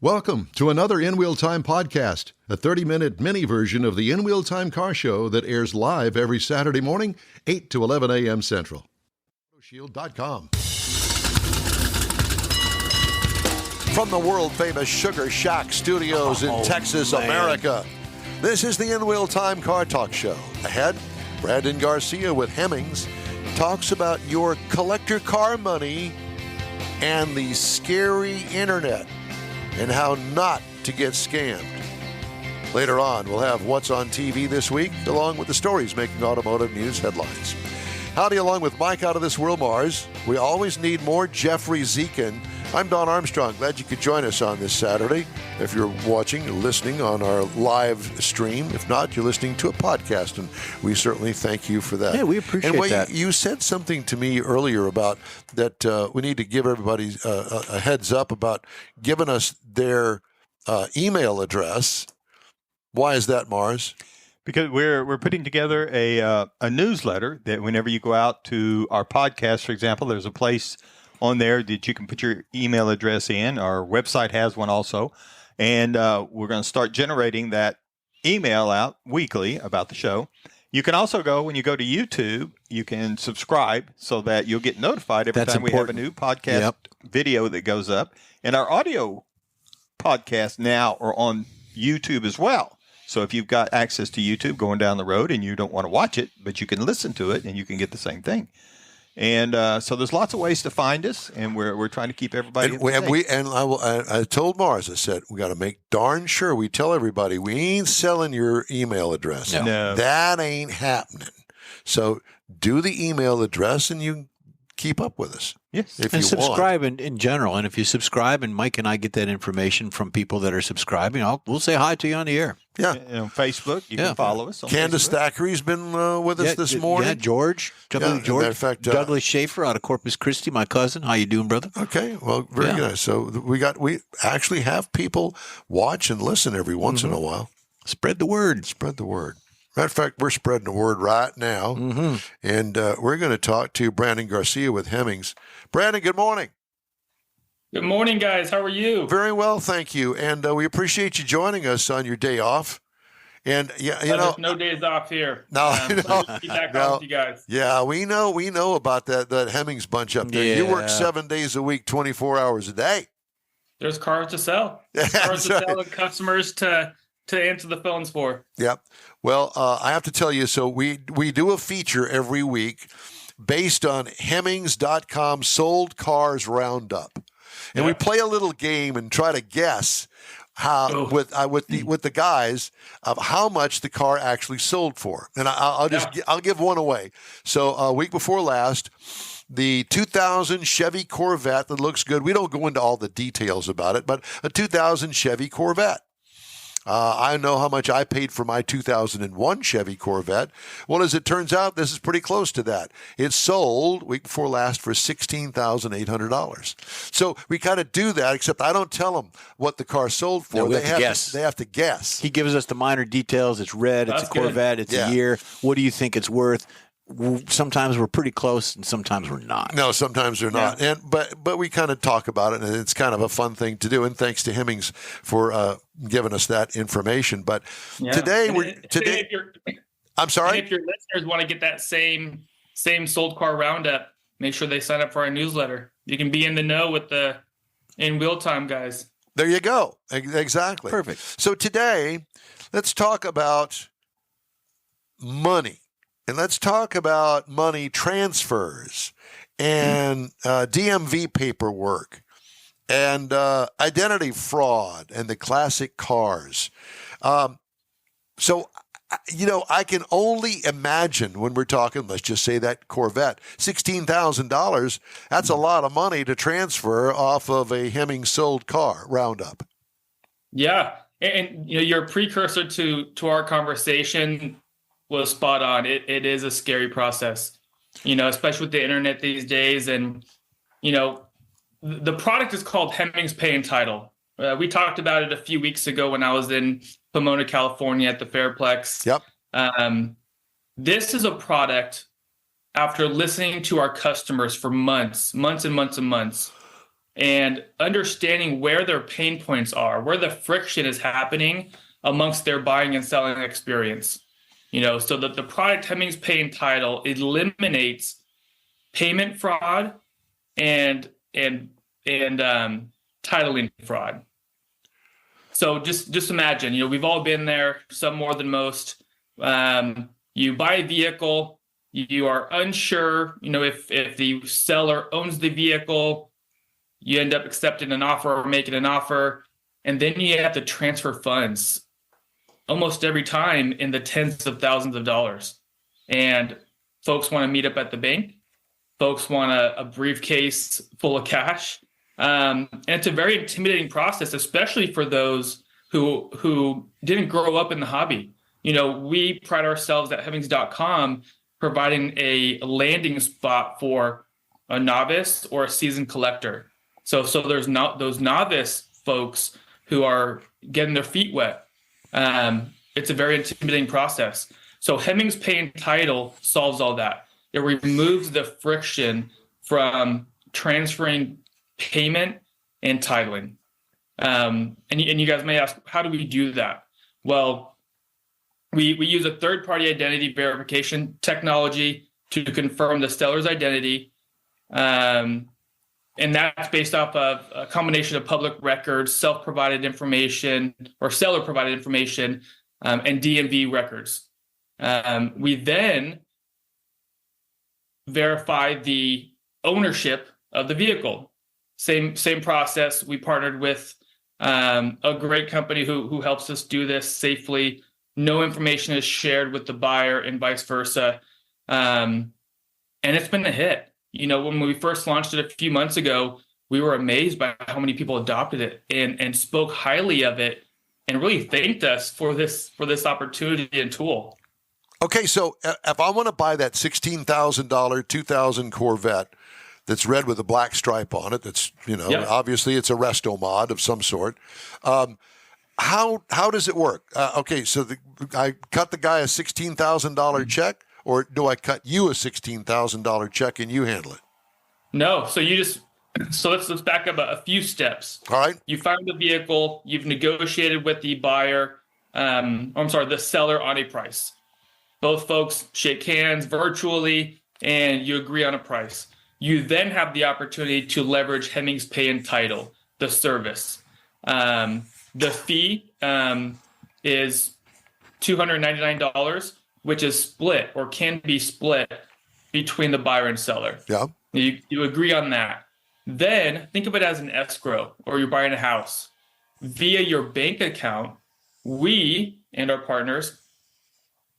Welcome to another In Wheel Time podcast, a 30-minute mini version of the In Wheel Time car show that airs live every Saturday morning, 8 to 11 a.m. Central. Shield.com. From the world-famous Sugar Shack Studios in Texas, America, this is the In Wheel Time Car Talk Show. Ahead, Brandon Garcia with Hemmings talks about your collector car money and the scary internet and how not to get scammed. Later on, we'll have What's on TV this week, along with the stories making automotive news headlines. Howdy, along with Mike out of this world, Mars. We always need more Jeffrey Zekin. I'm Don Armstrong. Glad you could join us on this Saturday. If you're watching or listening on our live stream, if not, you're listening to a podcast, and we certainly thank you for that. Yeah, we appreciate that. You said something to me earlier about that we need to give everybody a heads up about giving us their email address. Why is that, Mars? Because we're putting together a newsletter that whenever you go out to our podcast, for example, there's a place on there that you can put your email address in. Our website has one also. And we're going to start generating that email out weekly about the show. You can also go, when you go to YouTube, you can subscribe so that you'll get notified every time we have a new podcast video that goes up. And our audio podcasts now are on YouTube as well. So if you've got access to YouTube going down the road and you don't want to watch it, but you can listen to it and you can get the same thing. And so there's lots of ways to find us, and we're trying to keep everybody. I told Mars, I said, we got to make darn sure we tell everybody we ain't selling your email address. No. That ain't happening. So do the email address, and you keep up with us. Yes, and subscribe in general. And if you subscribe, and Mike and I get that information from people that are subscribing, we'll say hi to you on the air. Yeah. And on Facebook, you can follow us. On Candace Facebook. Thackeray's been with us this morning. Yeah, George. Matter of fact, Douglas Schaefer out of Corpus Christi, my cousin. How you doing, brother? Okay, well, very good. So we actually have people watch and listen every once in a while. Spread the word. Spread the word. Matter of fact, we're spreading the word right now, and we're going to talk to Brandon Garcia with Hemmings. Brandon, good morning. Good morning, guys. How are you? Very well, thank you, and we appreciate you joining us on your day off. And there's no days off here. No, so be back on with you guys. Yeah, we know about that Hemmings bunch up there. Yeah. You work 7 days a week, 24 hours a day. There's cars to sell. Cars to sell and customers to answer the phones for. Yep. Well, I have to tell you, so we do a feature every week based on Hemmings.com sold cars roundup. And we play a little game and try to guess how with the guys of how much the car actually sold for. And I'll give one away. So a week before last, the 2000 Chevy Corvette that looks good. We don't go into all the details about it, but a 2000 Chevy Corvette. I know how much I paid for my 2001 Chevy Corvette. Well, as it turns out, this is pretty close to that. It sold week before last for $16,800. So we kind of do that, except I don't tell them what the car sold for. No, they have to guess. He gives us the minor details. It's red. It's a Corvette. It's a year. What do you think it's worth? Sometimes we're pretty close, and sometimes we're not. No, sometimes they're not. And but we kind of talk about it, and it's kind of a fun thing to do. And thanks to Hemmings for giving us that information. But today I'm sorry. If your listeners want to get that same sold car roundup, make sure they sign up for our newsletter. You can be in the know with the In Wheel Time guys. There you go. Exactly. Perfect. So today, let's talk about money. And let's talk about money transfers and DMV paperwork and identity fraud and the classic cars. So, I can only imagine when we're talking, let's just say that Corvette, $16,000, that's a lot of money to transfer off of a Hemmings sold car roundup. Yeah. And your precursor to our conversation was spot on. It is a scary process, especially with the internet these days. And, the product is called Hemmings Pay and Title. We talked about it a few weeks ago when I was in Pomona, California at the Fairplex. Yep. This is a product after listening to our customers for months and months and months. and understanding where their pain points are, where the friction is happening amongst their buying and selling experience. So that the product Hemmings Pay and Title eliminates payment fraud and titling fraud. So just imagine, we've all been there, some more than most. You buy a vehicle, you are unsure, if the seller owns the vehicle, you end up accepting an offer or making an offer, and then you have to transfer funds almost every time in the tens of thousands of dollars. And folks want to meet up at the bank. Folks want a briefcase full of cash. And it's a very intimidating process, especially for those who didn't grow up in the hobby. We pride ourselves at Hemmings.com providing a landing spot for a novice or a seasoned collector. So there's not those novice folks who are getting their feet wet. It's a very intimidating process. So Hemmings Pay and Title solves all that. It removes the friction from transferring payment and titling. And you guys may ask, how do we do that? Well, we use a third-party identity verification technology to confirm the seller's identity. And that's based off of a combination of public records, self-provided information, or seller-provided information, and DMV records. We then verify the ownership of the vehicle. Same process. We partnered with a great company who helps us do this safely. No information is shared with the buyer and vice versa. And it's been a hit. When we first launched it a few months ago, we were amazed by how many people adopted it and spoke highly of it and really thanked us for this opportunity and tool. Okay, so if I want to buy that $16,000 2000 Corvette that's red with a black stripe on it, that's, obviously it's a resto mod of some sort. How does it work? Okay, so I cut the guy a $16,000 check, or do I cut you a $16,000 check and you handle it? No, so let's back up a few steps. All right. You find the vehicle, you've negotiated with the the seller on a price. Both folks shake hands virtually and you agree on a price. You then have the opportunity to leverage Hemmings Pay and Title, the service. The fee is $299, which is split or can be split between the buyer and seller. Yeah. You agree on that. Then think of it as an escrow, or you're buying a house. Via your bank account, we and our partners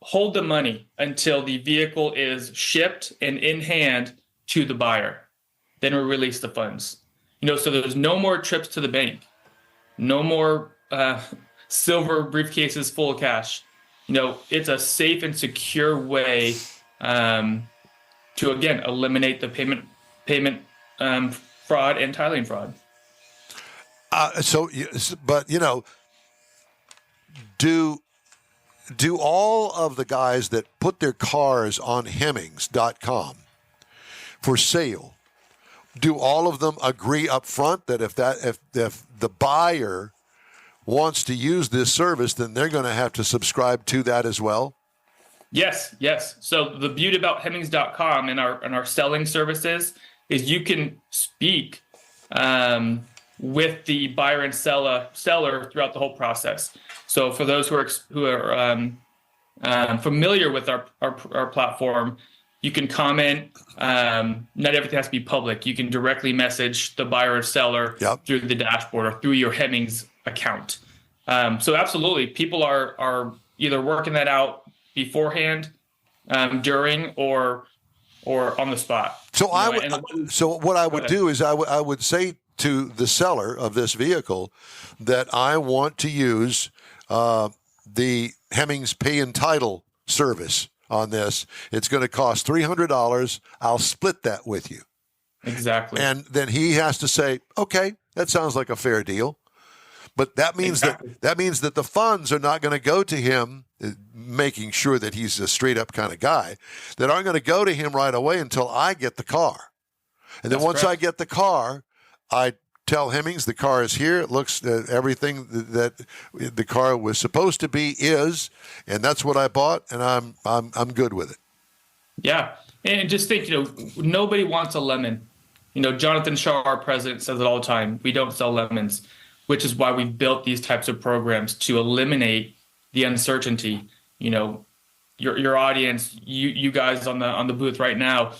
hold the money until the vehicle is shipped and in hand to the buyer. Then we release the funds. So there's no more trips to the bank, no more silver briefcases full of cash. It's a safe and secure way to, again, eliminate the payment fraud and titling fraud. Do all of the guys that put their cars on Hemmings.com for sale, do all of them agree up front that if the buyer wants to use this service, then they're going to have to subscribe to that as well? Yes. So the beauty about Hemmings.com and our selling services is you can speak with the buyer and seller throughout the whole process. So for those who are familiar with our platform, you can comment. Not everything has to be public. You can directly message the buyer or seller through the dashboard or through your Hemmings account. So absolutely, people are either working that out beforehand, during, or on the spot. So what I would do is I would say to the seller of this vehicle that I want to use the Hemmings Pay and Title service on this. It's going to cost $300. I'll split that with you. Exactly. And then he has to say, okay, that sounds like a fair deal. But that means that the funds are not going to go to him, making sure that he's a straight up kind of guy, that aren't going to go to him right away until I get the car. And then once I get the car, I tell Hemmings the car is here. It looks everything that the car was supposed to be is, and that's what I bought, and I'm good with it. Yeah, and just think, nobody wants a lemon. Jonathan Shaw, our president, says it all the time. We don't sell lemons, which is why we've built these types of programs to eliminate the uncertainty. Your audience, you guys on the booth right now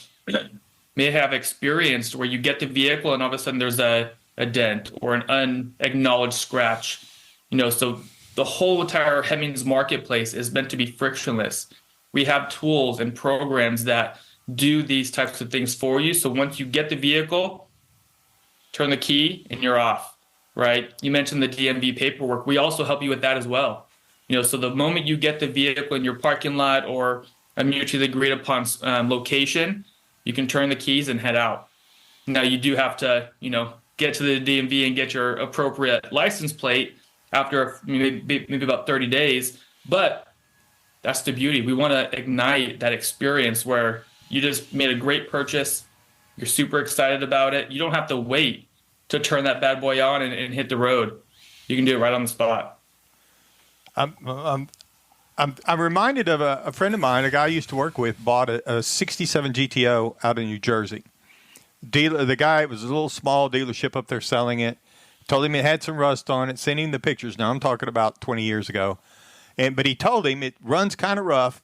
may have experienced where you get the vehicle and all of a sudden there's a dent or an unacknowledged scratch. So the whole entire Hemmings marketplace is meant to be frictionless. We have tools and programs that do these types of things for you. So once you get the vehicle, turn the key and you're off, right? You mentioned the DMV paperwork. We also help you with that as well. So the moment you get the vehicle in your parking lot or a mutually agreed upon location, you can turn the keys and head out. Now you do have to, get to the DMV and get your appropriate license plate after maybe about 30 days. But that's the beauty. We want to ignite that experience where you just made a great purchase. You're super excited about it. You don't have to wait to turn that bad boy on and hit the road. You can do it right on the spot. I'm reminded of a friend of mine, a guy I used to work with, bought a 67 GTO out of New Jersey. The guy, it was a little small dealership up there selling it. Told him it had some rust on it, sent him the pictures. Now I'm talking about 20 years ago. But he told him it runs kind of rough,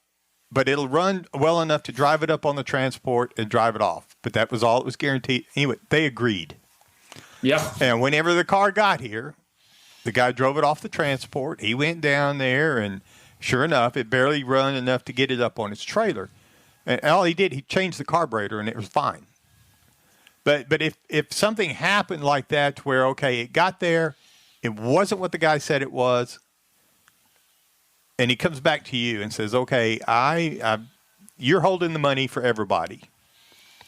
but it'll run well enough to drive it up on the transport and drive it off. But that was all it was guaranteed. Anyway, they agreed. Yeah. And whenever the car got here, the guy drove it off the transport. He went down there, and sure enough, it barely run enough to get it up on his trailer. And all he did, he changed the carburetor, and it was fine. But if something happened like that to where, okay, it got there, it wasn't what the guy said it was, and he comes back to you and says, okay, you're holding the money for everybody,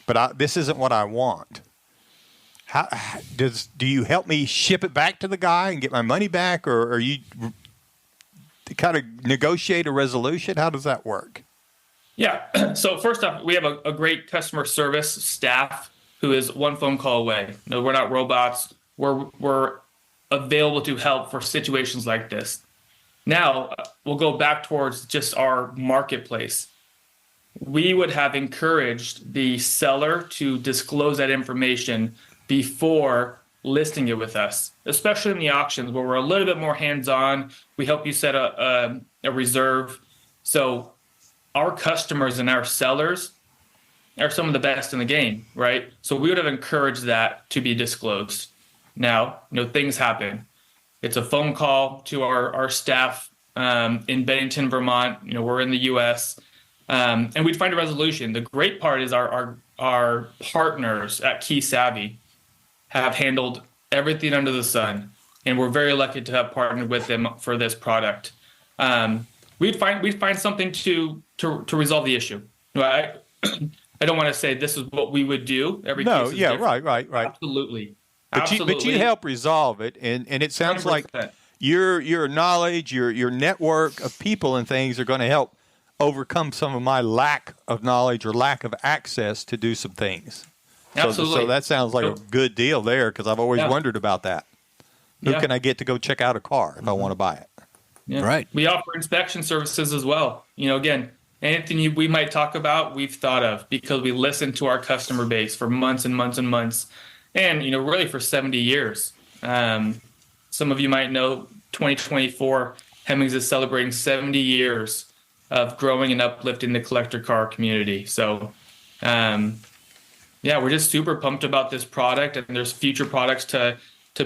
but this isn't what I want. Do you help me ship it back to the guy and get my money back, or are you kind of negotiate a resolution? How does that work? Yeah. So first off, we have a great customer service staff who is one phone call away. No, we're not robots. We're available to help for situations like this. Now, we'll go back towards just our marketplace. We would have encouraged the seller to disclose that information before listing it with us, especially in the auctions where we're a little bit more hands-on. We help you set a reserve. So our customers and our sellers are some of the best in the game, right? So we would have encouraged that to be disclosed. Now, things happen. It's a phone call to our staff in Bennington, Vermont. We're in the U.S. And we'd find a resolution. The great part is our partners at Key Savvy have handled everything under the sun, and we're very lucky to have partnered with them for this product. We'd find something to resolve the issue. I don't want to say this is what we would do. Every case is different. Right. Absolutely. But you help resolve it, and it sounds 100%. Like your knowledge, your network of people and things are going to help overcome some of my lack of knowledge or lack of access to do some things. Absolutely. So that sounds like a good deal there, because I've always wondered about that. Who can I get to go check out a car if I want to buy it? Yeah. Right. We offer inspection services as well. Again, anything we might talk about, we've thought of because we listened to our customer base for months and months and months. And, really for 70 years. Some of you might know 2024, Hemmings is celebrating 70 years of growing and uplifting the collector car community. So, we're just super pumped about this product, and there's future products to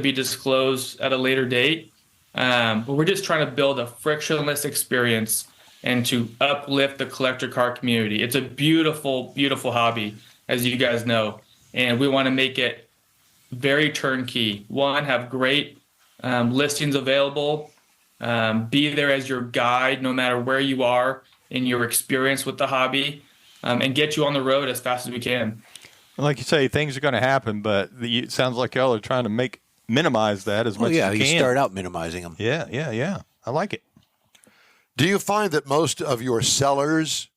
be disclosed at a later date. But we're just trying to build a frictionless experience and to uplift the collector car community. It's a beautiful, beautiful hobby, as you guys know, and we want to make it very turnkey. One, have great listings available. Be there as your guide, no matter where you are in your experience with the hobby, and get you on the road as fast as we can. Like you say, things are going to happen, but it sounds like y'all are trying to minimize that as much as you can. You start out minimizing them. Yeah. I like it. Do you find that most of your sellers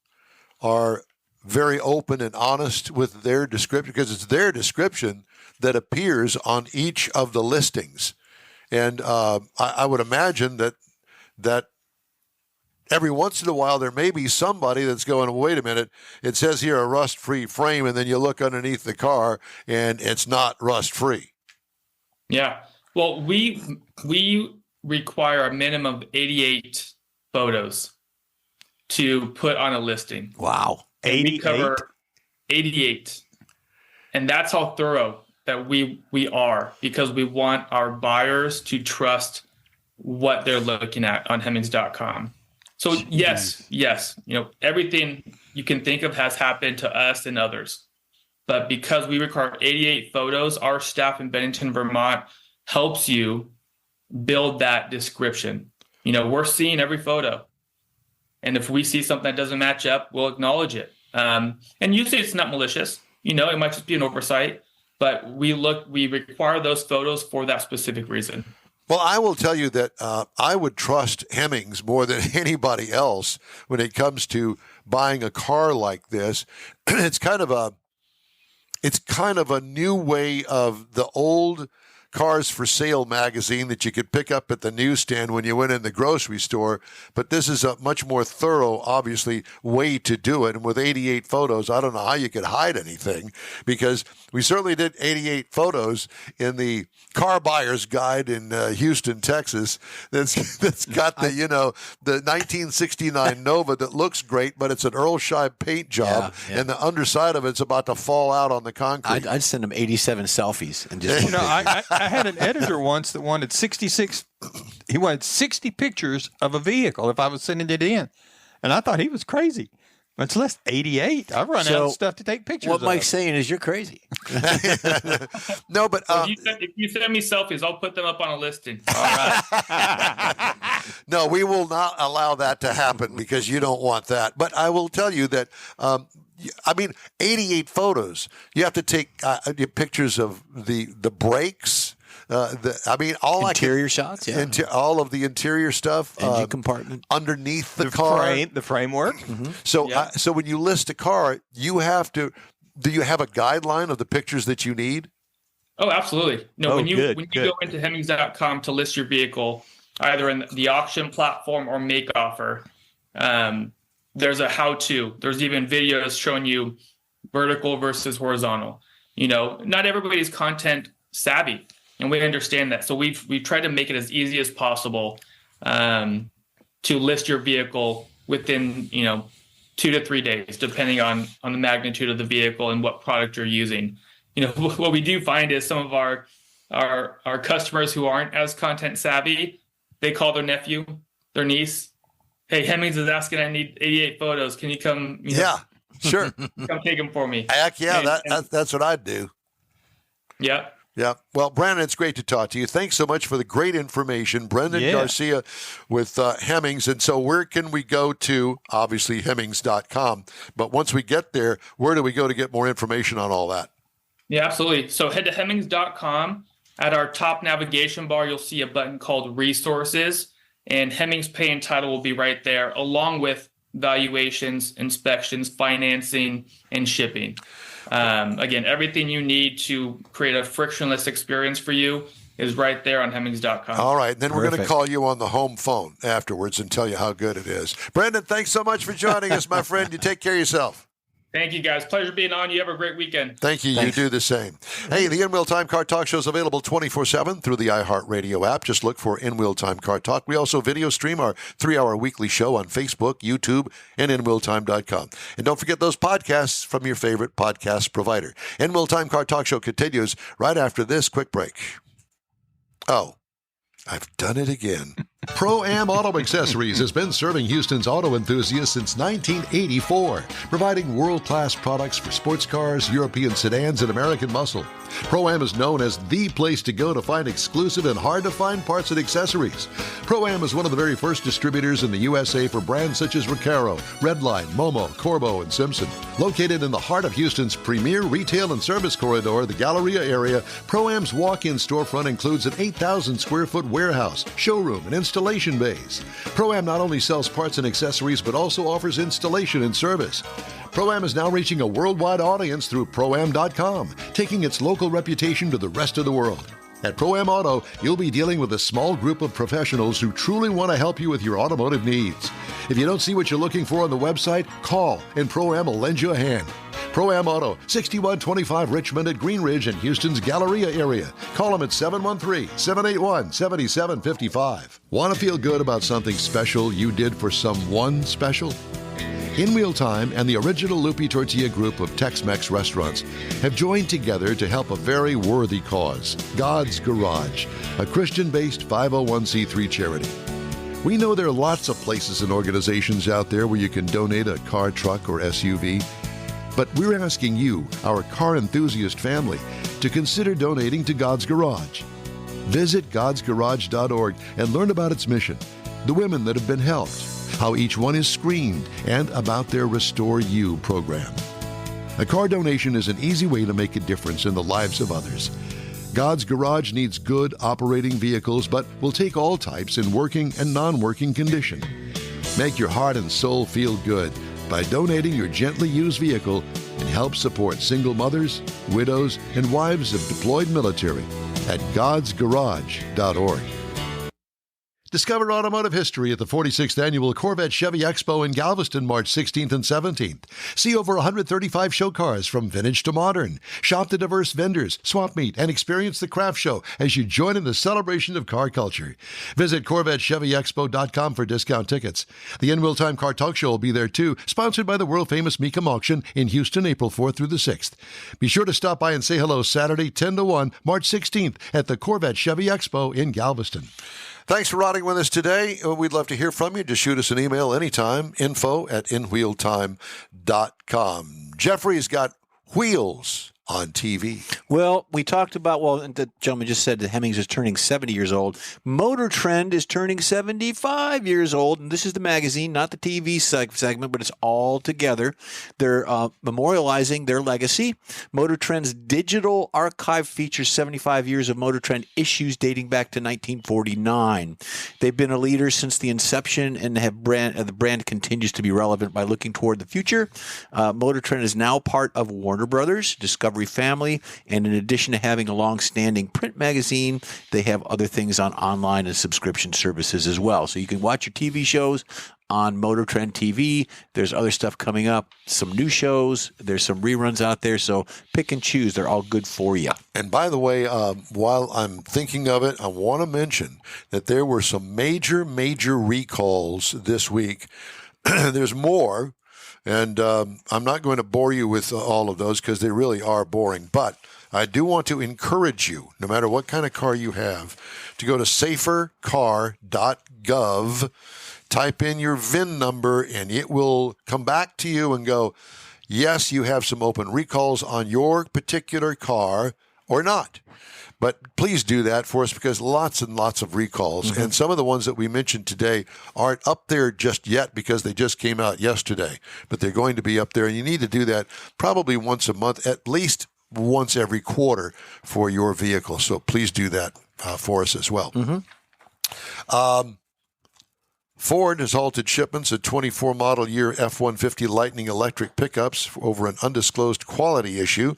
are very open and honest with their description, because it's their description that appears on each of the listings. And I would imagine that every once in a while there may be somebody that's going, wait a minute, it says here a rust-free frame, and then you look underneath the car and it's not rust-free. Yeah. Well, we require a minimum of 88 photos to put on a listing. Wow. 88? We cover 88. And that's how thorough that we are, because we want our buyers to trust what they're looking at on Hemmings.com. So yes, everything you can think of has happened to us and others. But because we require 88 photos, our staff in Bennington, Vermont helps you build that description. We're seeing every photo. And if we see something that doesn't match up, we'll acknowledge it. And usually it's not malicious. It might just be an oversight. But we require those photos for that specific reason. Well, I will tell you that I would trust Hemmings more than anybody else when it comes to buying a car like this. It's kind of a new way of the old Cars for Sale magazine that you could pick up at the newsstand when you went in the grocery store. But this is a much more thorough, obviously, way to do it. And with 88 photos, I don't know how you could hide anything, because we certainly did 88 photos in the Car Buyer's Guide in Houston, Texas. That's got the 1969 Nova that looks great, but it's an Earl Scheib paint job, and the underside of it's about to fall out on the concrete. I'd send them 87 selfies and just. I had an editor once that wanted 66. He wanted 60 pictures of a vehicle if I was sending it in, and I thought he was crazy. Much less 88. I've run out of stuff to take pictures of. What Mike's saying is you're crazy. No, but if you send me selfies, I'll put them up on a listing. All right. No, we will not allow that to happen, because you don't want that. But I will tell you that 88 photos. You have to take pictures of the brakes. All interior shots, all of the interior stuff, engine compartment, underneath the car, the framework. Mm-hmm. So when you list a car, you have to. Do you have a guideline of the pictures that you need? Oh, absolutely. No, when you go into Hemmings.com to list your vehicle, either in the auction platform or make offer, there's a how-to. There's even videos showing you vertical versus horizontal. Not everybody's content savvy, and we understand that. So we've tried to make it as easy as possible to list your vehicle within 2 to 3 days, depending on the magnitude of the vehicle and what product you're using. What we do find is some of our customers who aren't as content savvy, they call their nephew, their niece. Hey, Hemmings is asking, I need 88 photos. Can you come? Yeah, sure. Come take them for me. Heck yeah, that's what I'd do. Yeah. Yeah. Well, Brandon, it's great to talk to you. Thanks so much for the great information. Brandon Garcia with Hemmings. And so where can we go to? Obviously, Hemmings.com. But once we get there, where do we go to get more information on all that? Yeah, absolutely. So head to Hemmings.com. At our top navigation bar, you'll see a button called Resources. And Hemmings Pay and Title will be right there, along with valuations, inspections, financing, and shipping. Again, everything you need to create a frictionless experience for you is right there on Hemmings.com. All right. Then we're going to call you on the home phone afterwards and tell you how good it is. Brandon, thanks so much for joining us, my friend. You take care of yourself. Thank you, guys. Pleasure being on. You have a great weekend. Thank you. Thanks. You do the same. Hey, the In-Wheel Time Car Talk Show is available 24/7 through the iHeartRadio app. Just look for In-Wheel Time Car Talk. We also video stream our 3-hour weekly show on Facebook, YouTube, and InWheelTime.com. And don't forget those podcasts from your favorite podcast provider. In-Wheel Time Car Talk Show continues right after this quick break. Oh, I've done it again. Pro-Am Auto Accessories has been serving Houston's auto enthusiasts since 1984, providing world-class products for sports cars, European sedans, and American muscle. Pro-Am is known as the place to go to find exclusive and hard-to-find parts and accessories. Pro-Am is one of the very first distributors in the USA for brands such as Recaro, Redline, Momo, Corbo, and Simpson. Located in the heart of Houston's premier retail and service corridor, the Galleria area, Pro-Am's walk-in storefront includes an 8,000 square foot warehouse, showroom, and installation installation bays. Pro-Am not only sells parts and accessories, but also offers installation and service. Pro-Am is now reaching a worldwide audience through Pro-Am.com, taking its local reputation to the rest of the world. At Pro-Am Auto, you'll be dealing with a small group of professionals who truly want to help you with your automotive needs. If you don't see what you're looking for on the website, call and Pro-Am will lend you a hand. Pro-Am Auto, 6125 Richmond at Green Ridge in Houston's Galleria area. Call them at 713-781-7755. Want to feel good about something special you did for someone special? In Wheel Time and the original Lupe Tortilla group of Tex-Mex restaurants have joined together to help a very worthy cause, God's Garage, a Christian-based 501c3 charity. We know there are lots of places and organizations out there where you can donate a car, truck, or SUV, but we're asking you, our car enthusiast family, to consider donating to God's Garage. Visit godsgarage.org and learn about its mission, the women that have been helped, how each one is screened, and about their Restore You program. A car donation is an easy way to make a difference in the lives of others. God's Garage needs good operating vehicles, but will take all types in working and non-working condition. Make your heart and soul feel good by donating your gently used vehicle and help support single mothers, widows, and wives of deployed military at godsgarage.org. Discover automotive history at the 46th Annual Corvette Chevy Expo in Galveston, March 16th and 17th. See over 135 show cars from vintage to modern. Shop the diverse vendors, swap meet, and experience the craft show as you join in the celebration of car culture. Visit CorvetteChevyExpo.com for discount tickets. The In Wheel Time Car Talk Show will be there too, sponsored by the world-famous Mecum Auction in Houston, April 4th through the 6th. Be sure to stop by and say hello Saturday, 10 to 1, March 16th at the Corvette Chevy Expo in Galveston. Thanks for riding with us today. We'd love to hear from you. Just shoot us an email anytime, info@inwheeltime.com. Jeffrey's got wheels on TV. Well, we talked about, the gentleman just said that Hemmings is turning 70 years old. Motor Trend is turning 75 years old, and this is the magazine, not the TV segment, but it's all together. They're memorializing their legacy. Motor Trend's digital archive features 75 years of Motor Trend issues dating back to 1949. They've been a leader since the inception, and the brand continues to be relevant by looking toward the future. Motor Trend is now part of Warner Brothers, Discovery Family, and in addition to having a long-standing print magazine, they have other things on online and subscription services as well. So you can watch your TV shows on Motor Trend TV. There's other stuff coming up, some new shows. There's some reruns out there, so pick and choose. They're all good for you. And by the way, while I'm thinking of it, I want to mention that there were some major recalls this week. There's more. And I'm not going to bore you with all of those because they really are boring. But I do want to encourage you, no matter what kind of car you have, to go to safercar.gov, type in your VIN number, and it will come back to you and go, yes, you have some open recalls on your particular car or not. But please do that for us because lots and lots of recalls. Mm-hmm. And some of the ones that we mentioned today aren't up there just yet because they just came out yesterday. But they're going to be up there. And you need to do that probably once a month, at least once every quarter for your vehicle. So please do that for us as well. Mm-hmm. Ford has halted shipments of 24 model year F-150 Lightning electric pickups over an undisclosed quality issue,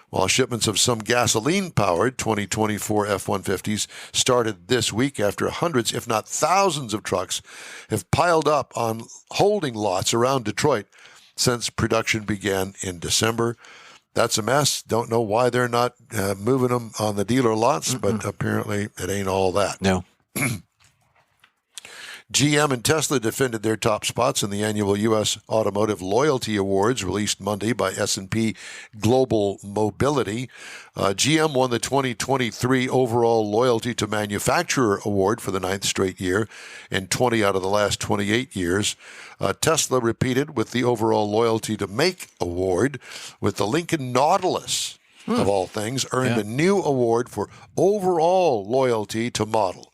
while shipments of some gasoline-powered 2024 F-150s started this week after hundreds, if not thousands of trucks have piled up on holding lots around Detroit since production began in December. That's a mess. Don't know why they're not moving them on the dealer lots, but apparently it ain't all that. No. GM and Tesla defended their top spots in the annual U.S. Automotive Loyalty Awards released Monday by S&P Global Mobility. GM won the 2023 Overall Loyalty to Manufacturer Award for the 9th straight year and 20 out of the last 28 years. Tesla repeated with the Overall Loyalty to Make Award, with the Lincoln Nautilus, of all things, earned a new award for Overall Loyalty to Model.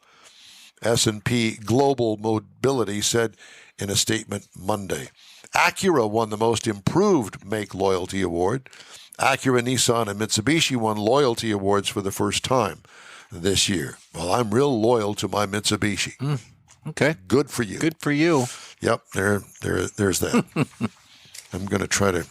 S&P Global Mobility said in a statement Monday. Acura won the Most Improved Make Loyalty Award. Acura, Nissan, and Mitsubishi won loyalty awards for the first time. this year. Well, I'm real loyal to my Mitsubishi. Okay. Good for you. Good for you. Yep, there's that. I'm going to try to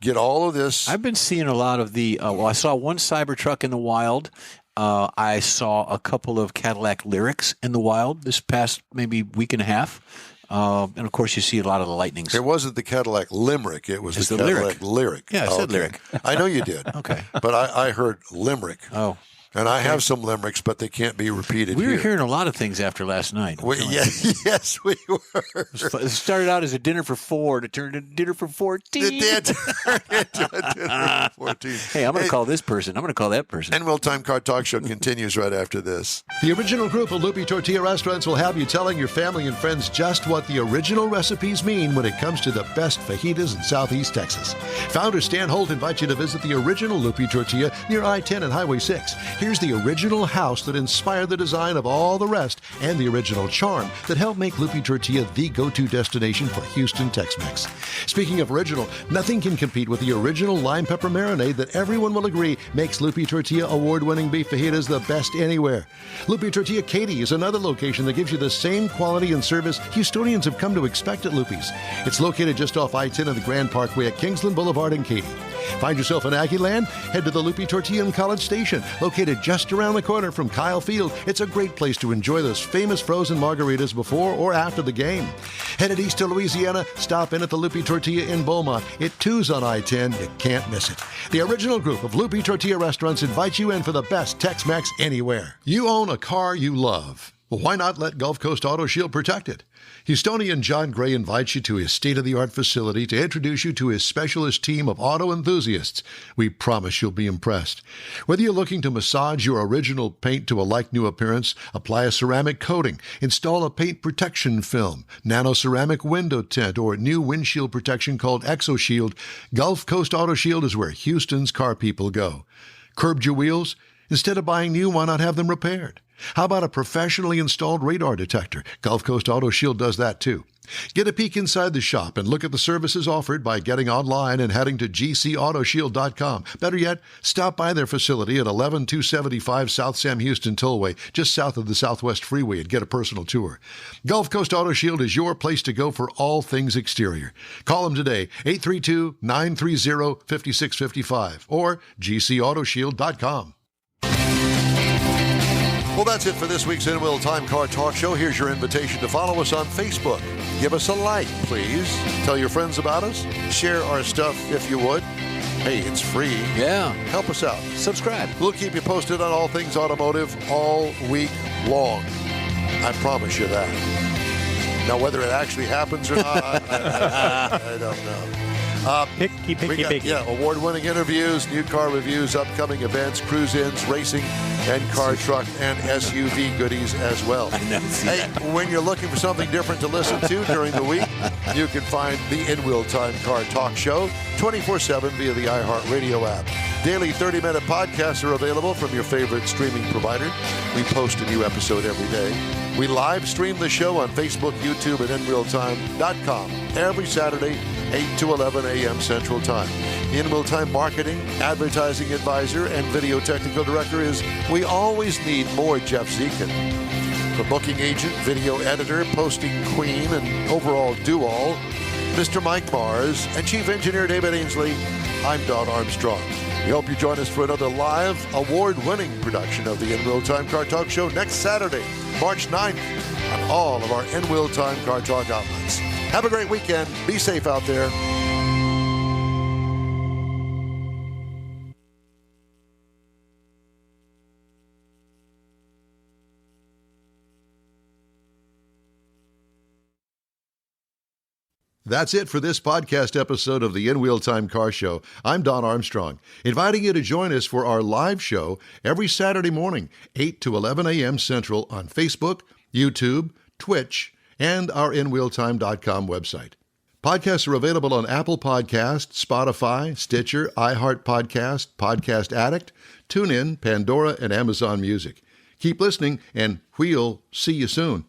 get all of this. I've been seeing a lot of the. I saw one Cybertruck in the wild. I saw a couple of Cadillac Lyrics in the wild this past maybe week and a half. And of course, you see a lot of the Lightnings. It wasn't the Cadillac Limerick. It was the Cadillac Lyric. Yeah, I said Lyric. I know you did. Okay. But I heard Limerick. Oh. And I have some limericks, but they can't be repeated. We were here. hearing a lot of things after last night. Yes, we were. It started out as a dinner for 4 to turn to dinner for 14. It did turn into a dinner for 14. Hey, I'm going to call this person. I'm going to call that person. And Will Time Car Talk Show continues right after this. The original group of Lupe Tortilla restaurants will have you telling your family and friends just what the original recipes mean when it comes to the best fajitas in Southeast Texas. Founder Stan Holt invites you to visit the original Lupe Tortilla near I-10 and Highway 6. Here's the original house that inspired the design of all the rest and the original charm that helped make Lupe Tortilla the go-to destination for Houston Tex-Mex. Speaking of original, nothing can compete with the original lime pepper marinade that everyone will agree makes Lupe Tortilla award-winning beef fajitas the best anywhere. Lupe Tortilla Katy is another location that gives you the same quality and service Houstonians have come to expect at Lupe's. It's located just off I-10 and the Grand Parkway at Kingsland Boulevard in Katy. Find yourself in Aggie Land? Head to the Lupe Tortilla in College Station, located just around the corner from Kyle Field. It's a great place to enjoy those famous frozen margaritas before or after the game. Headed east to Louisiana, stop in at the Lupe Tortilla in Beaumont. It too's on I-10. You can't miss it. The original group of Lupe Tortilla restaurants invites you in for the best Tex-Mex anywhere. You own a car you love. Well, why not let Gulf Coast Auto Shield protect it? Houstonian John Gray invites you to his state-of-the-art facility to introduce you to his specialist team of auto enthusiasts. We promise you'll be impressed. Whether you're looking to massage your original paint to a like-new appearance, apply a ceramic coating, install a paint protection film, nano-ceramic window tint, or new windshield protection called ExoShield, Gulf Coast Auto Shield is where Houston's car people go. Curbed your wheels? Instead of buying new, why not have them repaired? How about a professionally installed radar detector? Gulf Coast Auto Shield does that too. Get a peek inside the shop and look at the services offered by getting online and heading to gcautoshield.com. Better yet, stop by their facility at 11275 South Sam Houston Tollway, just south of the Southwest Freeway, and get a personal tour. Gulf Coast Auto Shield is your place to go for all things exterior. Call them today, 832-930-5655 or gcautoshield.com. Well, that's it for this week's In Will Time Car Talk Show. Here's your invitation to follow us on Facebook. Give us a like, please. Tell your friends about us. Share our stuff if you would. Hey, it's free. Yeah. Help us out. Subscribe. We'll keep you posted on all things automotive all week long. I promise you that. Now, whether it actually happens or not, I don't know. Picky. Yeah, award-winning interviews, new car reviews, upcoming events, cruise-ins, racing, and car, truck, and SUV goodies as well. I know. Hey, when you're looking for something different to listen to during the week, you can find the In Wheel Time Car Talk Show 24/7 via the iHeartRadio app. Daily 30-minute podcasts are available from your favorite streaming provider. We post a new episode every day. We live stream the show on Facebook, YouTube, and InWheelTime.com every Saturday, 8 to 11 a.m. Central Time. The In Wheel Time marketing, advertising advisor, and video technical director is We Always Need More Jeff Zekin. The booking agent, video editor, posting queen, and overall do-all, Mr. Mike Mars, and Chief Engineer David Ainsley, I'm Don Armstrong. We hope you join us for another live, award-winning production of the In Wheel Time Car Talk Show next Saturday, March 9th, on all of our In Wheel Time Car Talk outlets. Have a great weekend. Be safe out there. That's it for this podcast episode of the In Wheel Time Car Show. I'm Don Armstrong, inviting you to join us for our live show every Saturday morning, 8 to 11 a.m. Central on Facebook, YouTube, Twitch, and our InWheelTime.com website. Podcasts are available on Apple Podcasts, Spotify, Stitcher, iHeart Podcast, Podcast Addict, TuneIn, Pandora, and Amazon Music. Keep listening, and we'll see you soon.